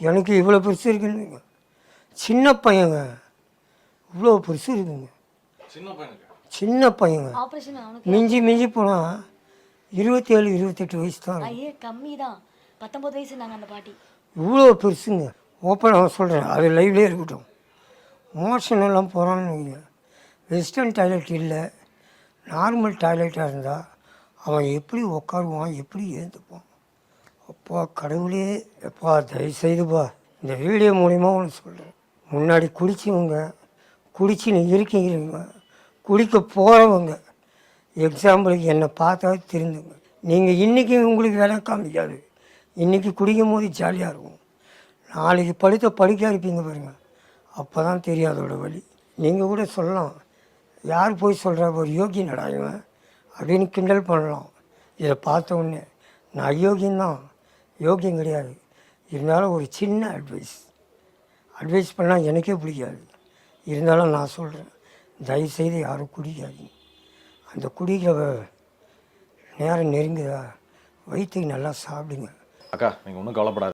எனக்கு இவ்வளோ பெருசு இருக்குன்னு. சின்ன பையங்க இவ்வளோ பெருசு இருக்குங்க. சின்ன பையங்க மிஞ்சி மிஞ்சி போனால் 27 28 வயசு தான். கம்மி தான், 19 வயசு நாங்கள் அந்த பாட்டி. இவ்வளோ பெருசுங்க. ஓப்பனாக சொல்கிறேன், அது லைவ்லேயே இருக்கட்டும். மோஷன் எல்லாம் போகிறான்னு வைங்க, வெஸ்டர்ன் டாய்லெட் இல்லை, நார்மல் டாய்லெட்டாக இருந்தால் அவன் எப்படி உட்காருவான், எப்படி ஏந்துப்பான். அப்பா கடவுளே, எப்பா தயவுசெய்துப்பா இந்த வீடியோ மூலிமா ஒன்று சொல்கிறேன். முன்னாடி குடிச்சவங்க, குடிச்சு நீ இருக்கீங்க, குடிக்க போகிறவங்க எக்ஸாம்பிளுக்கு என்னை பார்த்தா திருந்துங்க. நீங்கள் இன்றைக்கி உங்களுக்கு வேலை காமிக்காது, இன்றைக்கி குடிக்கும் போது ஜாலியாக இருக்கும். நாளைக்கு படிக்க இருப்பீங்க பாருங்கள், அப்போ தான் தெரியும் அதோட வழி. நீங்கள் கூட சொல்லலாம், யார் போய் சொல்கிறா ஒரு யோகி நடாயுவேன் அப்படின்னு கிண்டல் பண்ணலாம். இதை பார்த்த உடனே நான் அயோக்கியந்தான், யோகியம் கிடையாது. இருந்தாலும் ஒரு சின்ன அட்வைஸ் பண்ணால் எனக்கே பிடிக்காது. இருந்தாலும் நான் சொல்கிறேன், தயவுசெய்து யாரும் குடிக்காதீங்க. அந்த குடிக்கிற நேரம் நெருங்குதா, வயிற்றுக்கு நல்லா சாப்பிடுங்க. அக்கா நீங்கள் ஒன்றும் கவலைப்படாது.